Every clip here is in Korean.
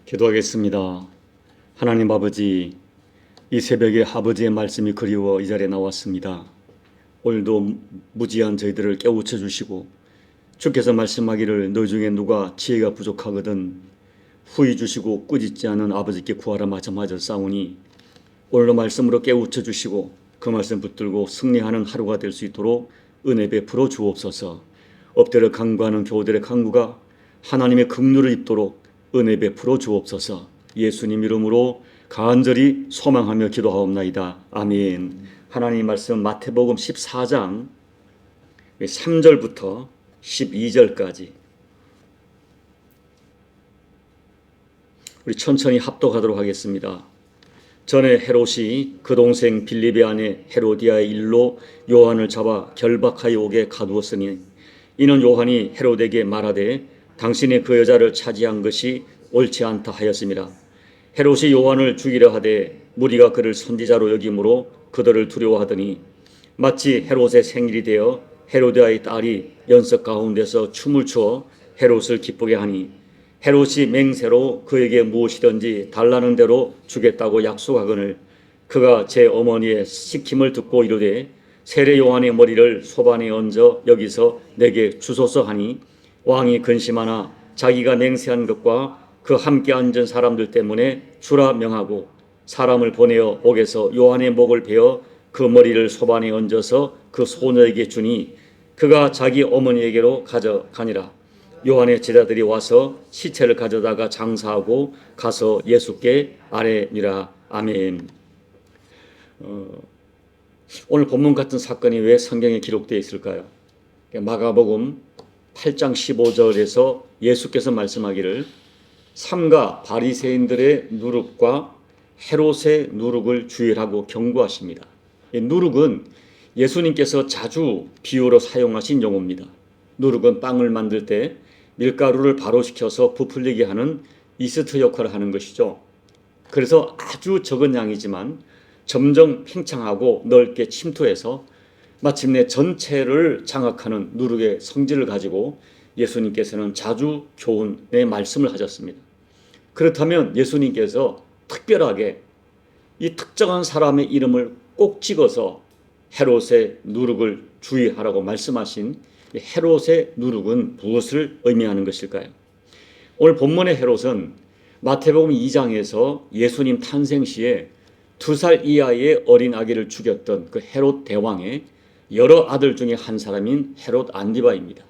기도하겠습니다. 하나님 아버지, 이 새벽에 아버지의 말씀이 그리워 이 자리에 나왔습니다. 오늘도 무지한 저희들을 깨우쳐 주시고 주께서 말씀하기를 너희 중에 누가 지혜가 부족하거든 후히 주시고 꾸짖지 않은 아버지께 구하라 마찬가지로 싸우니 오늘도 말씀으로 깨우쳐 주시고 그 말씀 붙들고 승리하는 하루가 될 수 있도록 은혜 베풀어 주옵소서. 엎드려 간구하는 교우들의 간구가 하나님의 긍휼을 입도록 은혜 베풀어 주옵소서. 예수님 이름으로 간절히 소망하며 기도하옵나이다. 아멘. 하나님 말씀 마태복음 14장 3절부터 12절까지 우리 천천히 합독하도록 하겠습니다. 전에 헤롯이 그 동생 빌립의 아내 헤로디아의 일로 요한을 잡아 결박하여 오게 가두었으니 이는 요한이 헤롯에게 말하되 당신이 그 여자를 차지한 것이 옳지 않다 하였습니다. 헤롯이 요한을 죽이려 하되 무리가 그를 선지자로 여김으로 그들을 두려워하더니 마치 헤롯의 생일이 되어 헤로디아의 딸이 연석 가운데서 춤을 추어 헤롯을 기쁘게 하니 헤롯이 맹세로 그에게 무엇이든지 달라는 대로 주겠다고 약속하거늘 그가 제 어머니의 시킴을 듣고 이르되 세례 요한의 머리를 소반에 얹어 여기서 내게 주소서 하니 왕이 근심하나 자기가 맹세한 것과 그 함께 앉은 사람들 때문에 주라 명하고 사람을 보내어 옥에서 요한의 목을 베어 그 머리를 소반에 얹어서 그 소녀에게 주니 그가 자기 어머니에게로 가져가니라. 요한의 제자들이 와서 시체를 가져다가 장사하고 가서 예수께 아뢰니라. 아멘. 오늘 본문 같은 사건이 왜 성경에 기록되어 있을까요? 마가복음 8장 15절에서 예수께서 말씀하기를 삼가 바리새인들의 누룩과 헤롯의 누룩을 주의하고 경고하십니다. 이 누룩은 예수님께서 자주 비유로 사용하신 용어입니다. 누룩은 빵을 만들 때 밀가루를 발효시켜서 부풀리게 하는 이스트 역할을 하는 것이죠. 그래서 아주 적은 양이지만 점점 팽창하고 넓게 침투해서 마침내 전체를 장악하는 누룩의 성질을 가지고 예수님께서는 자주 교훈의 말씀을 하셨습니다. 그렇다면 예수님께서 특별하게 이 특정한 사람의 이름을 꼭 찍어서 헤롯의 누룩을 주의하라고 말씀하신 헤롯의 누룩은 무엇을 의미하는 것일까요? 오늘 본문의 헤롯은 마태복음 2장에서 예수님 탄생 시에 2살 이하의 어린 아기를 죽였던 그 헤롯 대왕의 여러 아들 중에 한 사람인 헤롯 안디바입니다.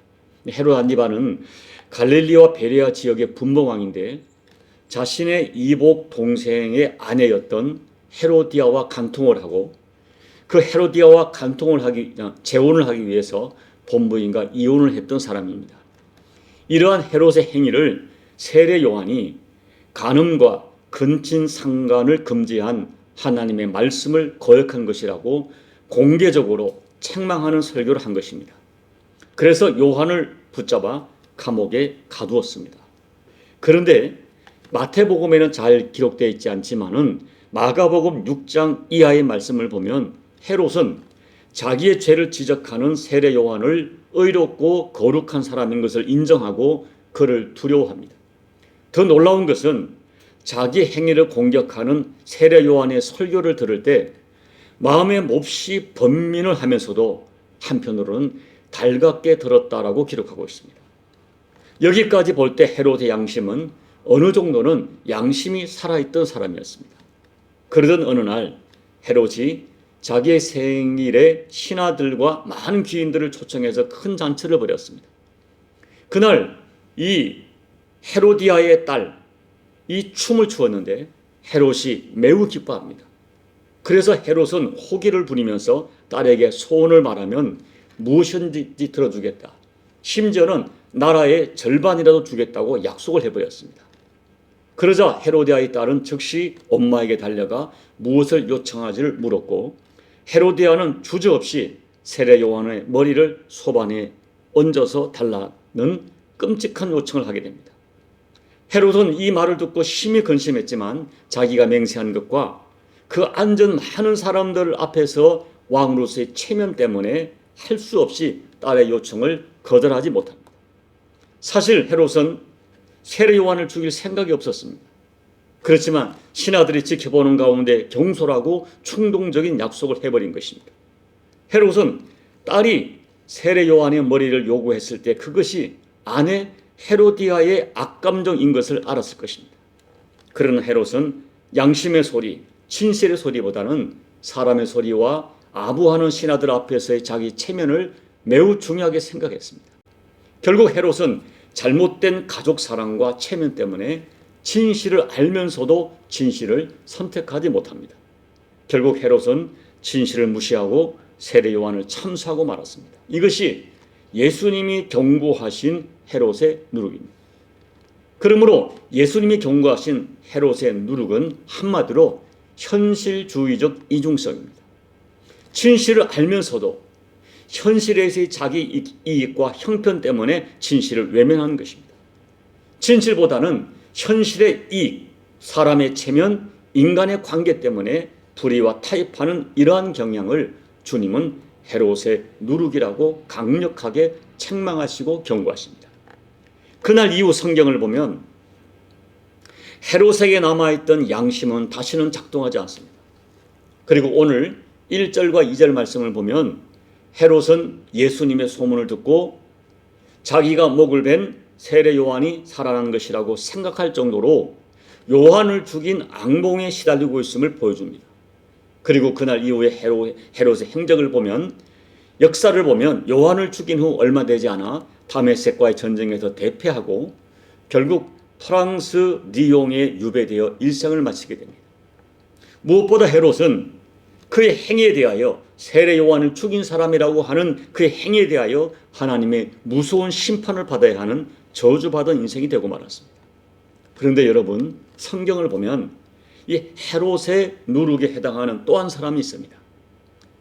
헤롯 안디바는 갈릴리와 베레아 지역의 분봉왕인데 자신의 이복 동생의 아내였던 헤로디아와 간통을 하고 그 헤로디아와 재혼을 하기 위해서 본부인과 이혼을 했던 사람입니다. 이러한 헤롯의 행위를 세례 요한이 간음과 근친 상간을 금지한 하나님의 말씀을 거역한 것이라고 공개적으로 책망하는 설교를 한 것입니다. 그래서 요한을 붙잡아 감옥에 가두었습니다. 그런데 마태복음에는 잘 기록되어 있지 않지만은 마가복음 6장 이하의 말씀을 보면 헤롯은 자기의 죄를 지적하는 세례 요한을 의롭고 거룩한 사람인 것을 인정하고 그를 두려워합니다. 더 놀라운 것은 자기 행위를 공격하는 세례 요한의 설교를 들을 때 마음에 몹시 번민을 하면서도 한편으로는 달갑게 들었다라고 기록하고 있습니다. 여기까지 볼 때 헤롯의 양심은 어느 정도는 양심이 살아있던 사람이었습니다. 그러던 어느 날 헤롯이 자기의 생일에 신하들과 많은 귀인들을 초청해서 큰 잔치를 벌였습니다. 그날 이 헤로디아의 딸 이 춤을 추었는데 헤롯이 매우 기뻐합니다. 그래서 헤롯은 호기를 부리면서 딸에게 소원을 말하면 무엇이든지 들어주겠다. 심지어는 나라의 절반이라도 주겠다고 약속을 해버렸습니다. 그러자 헤로디아의 딸은 즉시 엄마에게 달려가 무엇을 요청하지를 물었고 헤로디아는 주저없이 세례 요한의 머리를 소반에 얹어서 달라는 끔찍한 요청을 하게 됩니다. 헤롯은 이 말을 듣고 심히 근심했지만 자기가 맹세한 것과 그 앉은 많은 사람들 앞에서 왕으로서의 체면 때문에 할 수 없이 딸의 요청을 거절하지 못합니다. 사실 헤롯은 세례 요한을 죽일 생각이 없었습니다. 그렇지만 신하들이 지켜보는 가운데 경솔하고 충동적인 약속을 해버린 것입니다. 헤롯은 딸이 세례 요한의 머리를 요구했을 때 그것이 아내 헤로디아의 악감정인 것을 알았을 것입니다. 그러나 헤롯은 양심의 소리, 진실의 소리보다는 사람의 소리와 아부하는 신하들 앞에서의 자기 체면을 매우 중요하게 생각했습니다. 결국 헤롯은 잘못된 가족 사랑과 체면 때문에 진실을 알면서도 진실을 선택하지 못합니다. 결국 헤롯은 진실을 무시하고 세례 요한을 참수하고 말았습니다. 이것이 예수님이 경고하신 헤롯의 누룩입니다. 그러므로 예수님이 경고하신 헤롯의 누룩은 한마디로 현실주의적 이중성입니다. 진실을 알면서도 현실에서의 자기 이익과 형편 때문에 진실을 외면하는 것입니다. 진실보다는 현실의 이익, 사람의 체면, 인간의 관계 때문에 불의와 타협하는 이러한 경향을 주님은 헤롯의 누룩이라고 강력하게 책망하시고 경고하십니다. 그날 이후 성경을 보면 헤롯에게 남아있던 양심은 다시는 작동하지 않습니다. 그리고 오늘 1절과 2절 말씀을 보면 헤롯은 예수님의 소문을 듣고 자기가 목을 벤 세례 요한이 살아난 것이라고 생각할 정도로 요한을 죽인 악몽에 시달리고 있음을 보여줍니다. 그리고 그날 이후에 헤롯의 행적을 보면, 역사를 보면 요한을 죽인 후 얼마 되지 않아 다메섹과의 전쟁에서 대패하고 결국 프랑스 리옹에 유배되어 일생을 마치게 됩니다. 무엇보다 헤롯은 그의 행위에 대하여, 세례 요한을 죽인 사람이라고 하는 그의 행위에 대하여 하나님의 무서운 심판을 받아야 하는 저주받은 인생이 되고 말았습니다. 그런데 여러분, 성경을 보면 이 헤롯의 누룩에 해당하는 또 한 사람이 있습니다.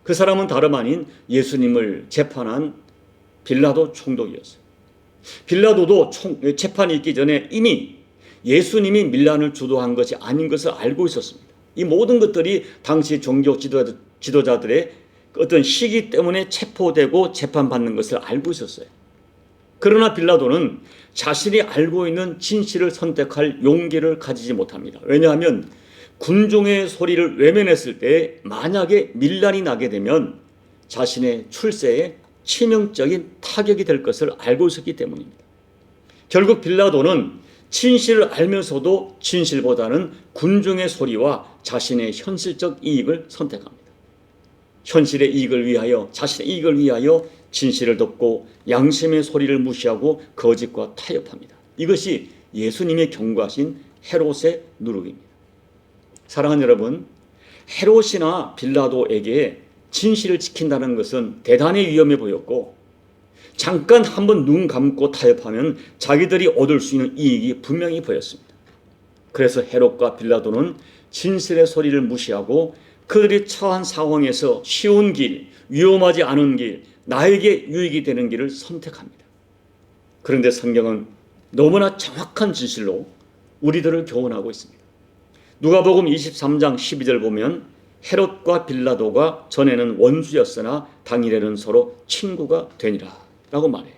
그 사람은 다름 아닌 예수님을 재판한 빌라도 총독이었어요. 빌라도도 재판이 있기 전에 이미 예수님이 밀란을 주도한 것이 아닌 것을 알고 있었습니다. 이 모든 것들이 당시 종교 지도자들의 어떤 시기 때문에 체포되고 재판받는 것을 알고 있었어요. 그러나 빌라도는 자신이 알고 있는 진실을 선택할 용기를 가지지 못합니다. 왜냐하면 군중의 소리를 외면했을 때 만약에 밀란이 나게 되면 자신의 출세에 치명적인 타격이 될 것을 알고 있었기 때문입니다. 결국 빌라도는 진실을 알면서도 진실보다는 군중의 소리와 자신의 현실적 이익을 선택합니다. 현실의 이익을 위하여, 자신의 이익을 위하여 진실을 덮고 양심의 소리를 무시하고 거짓과 타협합니다. 이것이 예수님이 경고하신 헤롯의 누룩입니다. 사랑하는 여러분, 헤롯이나 빌라도에게 진실을 지킨다는 것은 대단히 위험해 보였고, 잠깐 한번 눈 감고 타협하면 자기들이 얻을 수 있는 이익이 분명히 보였습니다. 그래서 헤롯과 빌라도는 진실의 소리를 무시하고 그들이 처한 상황에서 쉬운 길, 위험하지 않은 길, 나에게 유익이 되는 길을 선택합니다. 그런데 성경은 너무나 정확한 진실로 우리들을 교훈하고 있습니다. 누가복음 23장 12절 보면 헤롯과 빌라도가 전에는 원수였으나 당일에는 서로 친구가 되니라 라고 말해요.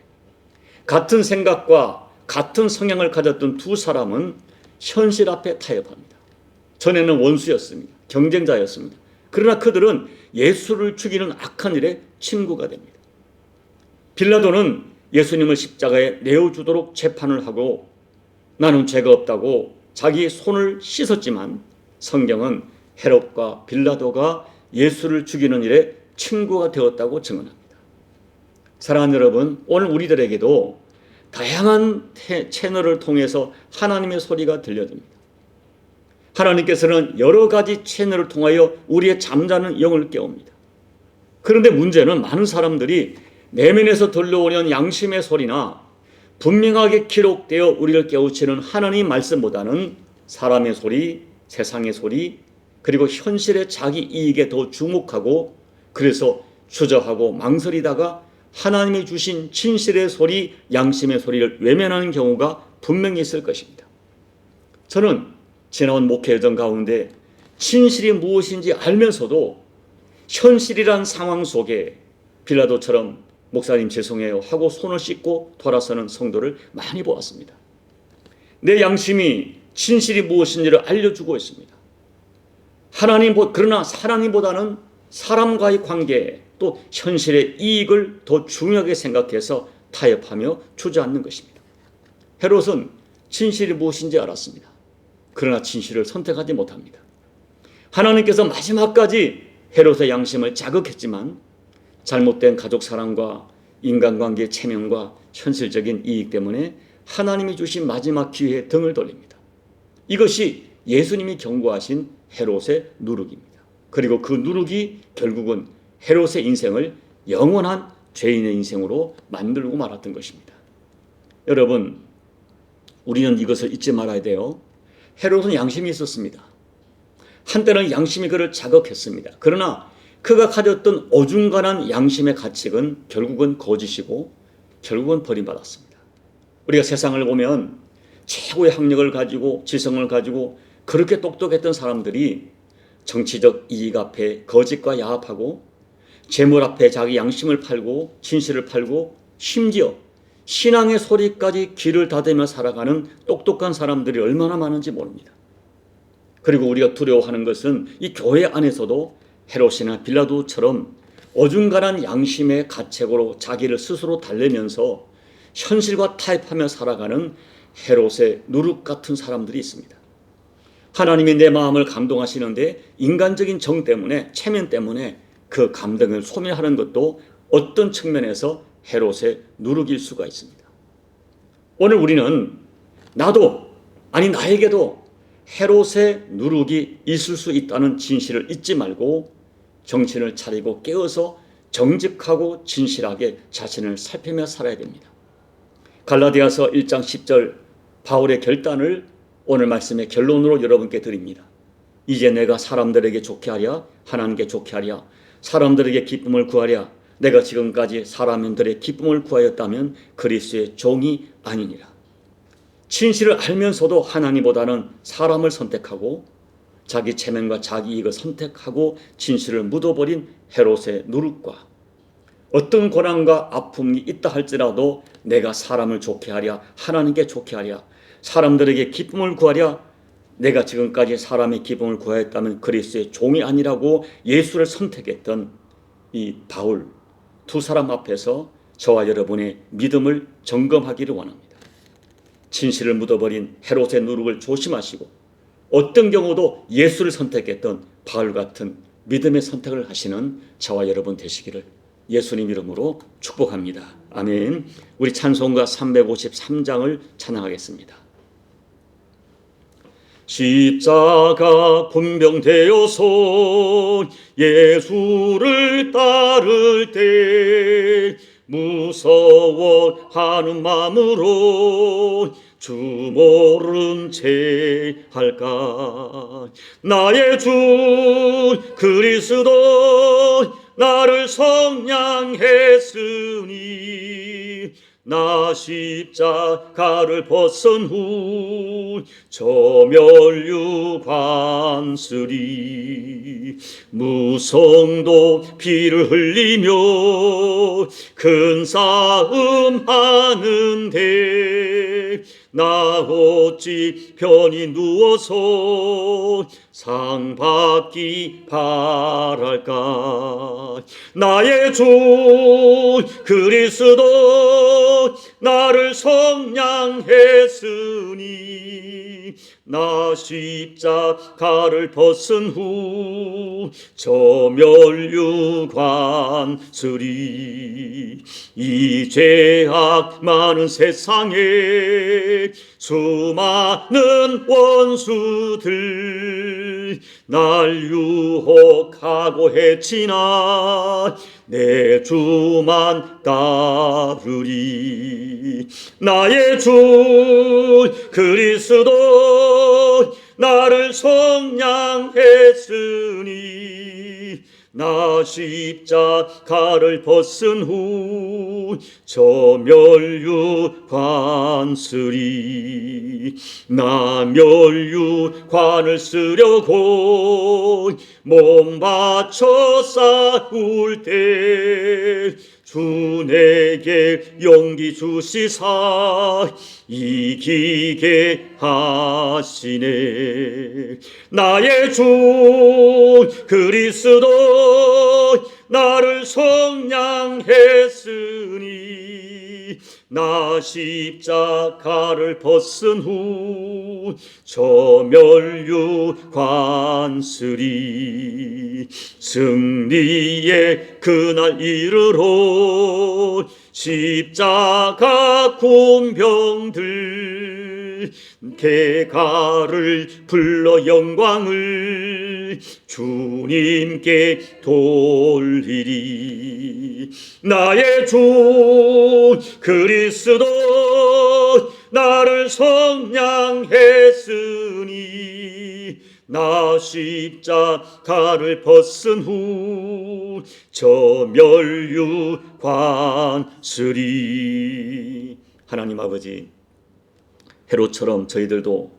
같은 생각과 같은 성향을 가졌던 두 사람은 현실 앞에 타협합니다. 전에는 원수였습니다. 경쟁자였습니다. 그러나 그들은 예수를 죽이는 악한 일에 친구가 됩니다. 빌라도는 예수님을 십자가에 내어주도록 재판을 하고 나는 죄가 없다고 자기의 손을 씻었지만, 성경은 헤롯과 빌라도가 예수를 죽이는 일에 친구가 되었다고 증언합니다. 사랑하는 여러분, 오늘 우리들에게도 다양한 채널을 통해서 하나님의 소리가 들려집니다. 하나님께서는 여러 가지 채널을 통하여 우리의 잠자는 영을 깨웁니다. 그런데 문제는 많은 사람들이 내면에서 들려오는 양심의 소리나 분명하게 기록되어 우리를 깨우치는 하나님 말씀보다는 사람의 소리, 세상의 소리, 그리고 현실의 자기 이익에 더 주목하고, 그래서 주저하고 망설이다가 하나님이 주신 진실의 소리, 양심의 소리를 외면하는 경우가 분명히 있을 것입니다. 저는 지나온 목회 여정 가운데 진실이 무엇인지 알면서도 현실이란 상황 속에 빌라도처럼 목사님 죄송해요 하고 손을 씻고 돌아서는 성도를 많이 보았습니다. 내 양심이 진실이 무엇인지를 알려주고 있습니다. 그러나 하나님보다는 사람과의 관계 또 현실의 이익을 더 중요하게 생각해서 타협하며 주저앉는 것입니다. 헤롯은 진실이 무엇인지 알았습니다. 그러나 진실을 선택하지 못합니다. 하나님께서 마지막까지 헤롯의 양심을 자극했지만 잘못된 가족 사랑과 인간관계의 체면과 현실적인 이익 때문에 하나님이 주신 마지막 기회에 등을 돌립니다. 이것이 예수님이 경고하신 헤롯의 누룩입니다. 그리고 그 누룩이 결국은 헤롯의 인생을 영원한 죄인의 인생으로 만들고 말았던 것입니다. 여러분, 우리는 이것을 잊지 말아야 돼요. 헤롯은 양심이 있었습니다. 한때는 양심이 그를 자극했습니다. 그러나 그가 가졌던 어중간한 양심의 가책은 결국은 거짓이고 결국은 버림받았습니다. 우리가 세상을 보면 최고의 학력을 가지고 지성을 가지고 그렇게 똑똑했던 사람들이 정치적 이익 앞에 거짓과 야합하고 재물 앞에 자기 양심을 팔고 진실을 팔고 심지어 신앙의 소리까지 귀를 닫으며 살아가는 똑똑한 사람들이 얼마나 많은지 모릅니다. 그리고 우리가 두려워하는 것은 이 교회 안에서도 헤롯이나 빌라도처럼 어중간한 양심의 가책으로 자기를 스스로 달래면서 현실과 타협하며 살아가는 헤롯의 누룩 같은 사람들이 있습니다. 하나님이 내 마음을 감동하시는데 인간적인 정 때문에 체면 때문에 그 감동을 소멸하는 것도 어떤 측면에서 헤롯의 누룩일 수가 있습니다. 오늘 우리는 나에게도 헤롯의 누룩이 있을 수 있다는 진실을 잊지 말고 정신을 차리고 깨어서 정직하고 진실하게 자신을 살피며 살아야 됩니다. 갈라디아서 1장 10절 바울의 결단을 오늘 말씀의 결론으로 여러분께 드립니다. 이제 내가 사람들에게 좋게 하랴 하나님께 좋게 하랴 사람들에게 기쁨을 구하랴 내가 지금까지 사람들의 기쁨을 구하였다면 그리스도의 종이 아니니라. 진실을 알면서도 하나님보다는 사람을 선택하고 자기 체면과 자기 이익을 선택하고 진실을 묻어버린 헤롯의 누룩과 어떤 고난과 아픔이 있다 할지라도 내가 사람을 좋게 하랴 하나님께 좋게 하랴 사람들에게 기쁨을 구하랴 내가 지금까지 사람의 기쁨을 구하였다면 그리스도의 종이 아니라고 예수를 선택했던 이 바울 두 사람 앞에서 저와 여러분의 믿음을 점검하기를 원합니다. 진실을 묻어버린 헤롯의 누룩을 조심하시고 어떤 경우도 예수를 선택했던 바울 같은 믿음의 선택을 하시는 저와 여러분 되시기를 예수님 이름으로 축복합니다. 아멘. 우리 찬송가 353장을 찬양하겠습니다. 십자가 분병되어서 예수를 따를 때 무서워하는 마음으로 주 모른 채 할까 나의 주 그리스도 나를 성량했으니 나 십자가를 벗은 후 저멸유관쓰리 무성도 피를 흘리며 큰 싸움 하는데 나 어찌 편히 누워서 상 받기 바랄까 나의 주 그리스도 나를 성량했으니 나 십자가를 벗은 후 저멸유관쓰리 이 죄악 많은 세상에 수많은 원수들 날 유혹하고 해치나 내 주만 따르리 나의 주 그리스도 나를 성량했으니 나 십자가를 벗은 후 저멸유관쓰리 나 멸유관을 쓰려고 몸 바쳐 싸울 때 주 내게 용기 주시사 이기게 하시네. 나의 주 그리스도 나를 속량했으니 나 십자가를 벗은 후 저 멸류관쓰리 승리의 그날 이르러 십자가 군병들 대가를 불러 영광을 주님께 돌리리. 나의 주 그리스도 나를 속량했으니 나 십자가를 벗은 후 저 멸류관쓰리. 하나님 아버지, 헤롯처럼 저희들도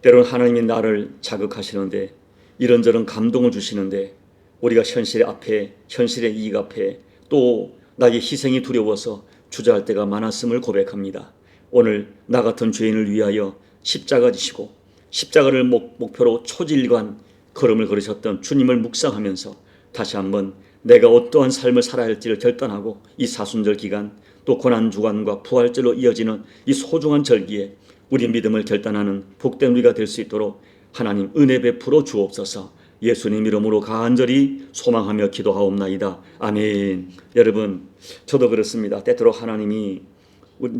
때론 하나님이 나를 자극하시는데 이런저런 감동을 주시는데 우리가 현실 앞에, 현실의 이익 앞에 또 나의 희생이 두려워서 주저할 때가 많았음을 고백합니다. 오늘 나 같은 죄인을 위하여 십자가 지시고 십자가를 목표로 초질관 걸음을 걸으셨던 주님을 묵상하면서 다시 한번 내가 어떠한 삶을 살아야 할지를 결단하고 이 사순절 기간 또 고난주간과 부활절로 이어지는 이 소중한 절기에 우리 믿음을 결단하는 복된 우리가 될 수 있도록 하나님 은혜 베풀어 주옵소서. 예수님 이름으로 간절히 소망하며 기도하옵나이다. 아멘. 여러분, 저도 그렇습니다. 때때로 하나님이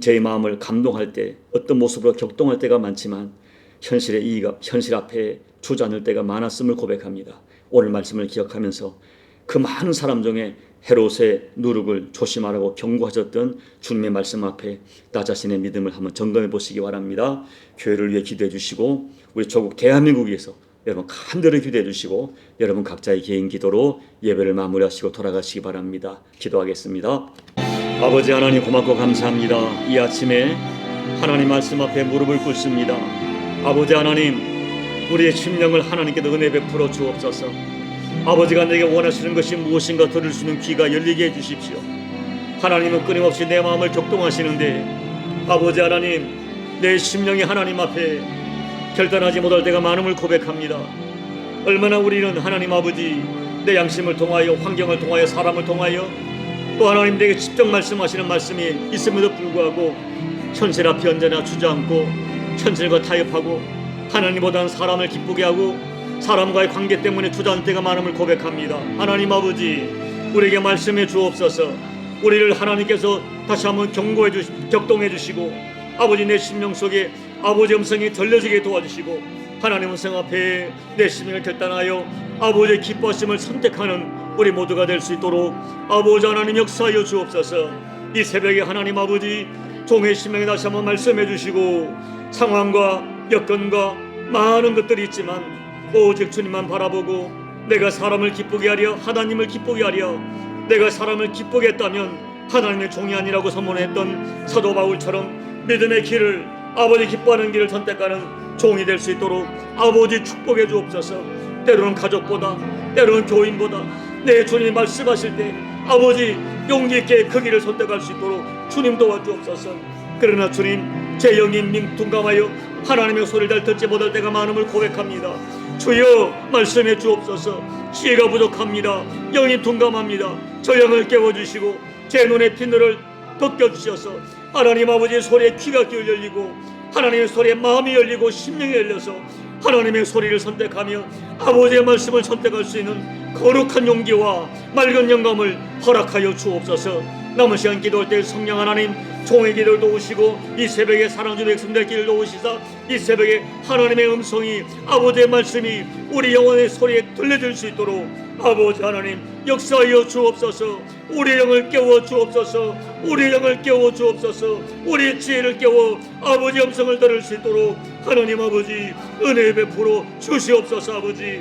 제 마음을 감동할 때 어떤 모습으로 격동할 때가 많지만 현실 앞에 주저앉을 때가 많았음을 고백합니다. 오늘 말씀을 기억하면서 그 많은 사람 중에 헤롯의 누룩을 조심하라고 경고하셨던 주님의 말씀 앞에 나 자신의 믿음을 한번 점검해 보시기 바랍니다. 교회를 위해 기도해 주시고 우리 조국 대한민국 위해서 여러분 간절히 기도해 주시고 여러분 각자의 개인 기도로 예배를 마무리하시고 돌아가시기 바랍니다. 기도하겠습니다. 아버지 하나님 고맙고 감사합니다. 이 아침에 하나님 말씀 앞에 무릎을 꿇습니다. 아버지 하나님, 우리의 심령을 하나님께도 은혜 베풀어 주옵소서. 아버지가 내게 원하시는 것이 무엇인가 들을 수 있는 귀가 열리게 해주십시오. 하나님은 끊임없이 내 마음을 격동하시는데 아버지 하나님, 내 심령이 하나님 앞에 결단하지 못할 때가 많음을 고백합니다. 얼마나 우리는 하나님 아버지 내 양심을 통하여 환경을 통하여 사람을 통하여 또 하나님 내게 직접 말씀하시는 말씀이 있음에도 불구하고 현실 앞에 언제나 주저앉고 현실과 타협하고 하나님보다는 사람을 기쁘게 하고 사람과의 관계 때문에 주저앉을 때가 많음을 고백합니다. 하나님 아버지, 우리에게 말씀해 주옵소서. 우리를 하나님께서 다시 한번 격동해 주시고 아버지 내 심령 속에 아버지 음성이 들려지게 도와주시고 하나님 음성 앞에 내 심령을 결단하여 아버지의 기뻐하심을 선택하는 우리 모두가 될 수 있도록 아버지 하나님 역사하여 주옵소서. 이 새벽에 하나님 아버지 종의 심령에 다시 한번 말씀해 주시고 상황과 여건과 많은 것들이 있지만 오직 주님만 바라보고 내가 사람을 기쁘게 하려 하나님을 기쁘게 하려 내가 사람을 기쁘게 했다면 하나님의 종이 아니라고 선언했던 사도 바울처럼 믿음의 길을 아버지 기뻐하는 길을 선택하는 종이 될 수 있도록 아버지 축복해 주옵소서. 때로는 가족보다 때로는 교인보다 내 주님이 말씀하실 때 아버지 용기 있게 그 길을 선택할 수 있도록 주님 도와주옵소서. 그러나 주님, 제 영이 둔감하여 하나님의 소리를 잘 듣지 못할 때가 많음을 고백합니다. 주여 말씀해 주옵소서. 지혜가 부족합니다. 영이 둔감합니다. 저 영을 깨워주시고 제 눈에 빛을 덮여주셔서 하나님 아버지의 소리에 귀가 열리고 하나님의 소리에 마음이 열리고 심령이 열려서 하나님의 소리를 선택하며 아버지의 말씀을 선택할 수 있는 거룩한 용기와 맑은 영감을 허락하여 주옵소서. 남은 시간 기도할 때 성령 하나님 종의 기도를 도우시고 이 새벽에 사랑주 백성들 길을 도우시사 이 새벽에 하나님의 음성이 아버지의 말씀이 우리 영혼의 소리에 들려질 수 있도록 아버지 하나님 역사하여 주옵소서. 우리의 영을 깨워 주옵소서. 우리의 영을 깨워 주옵소서. 우리의 지혜를 깨워 아버지 음성을 들을 수 있도록 하나님 아버지 은혜 베풀어 주시옵소서. 아버지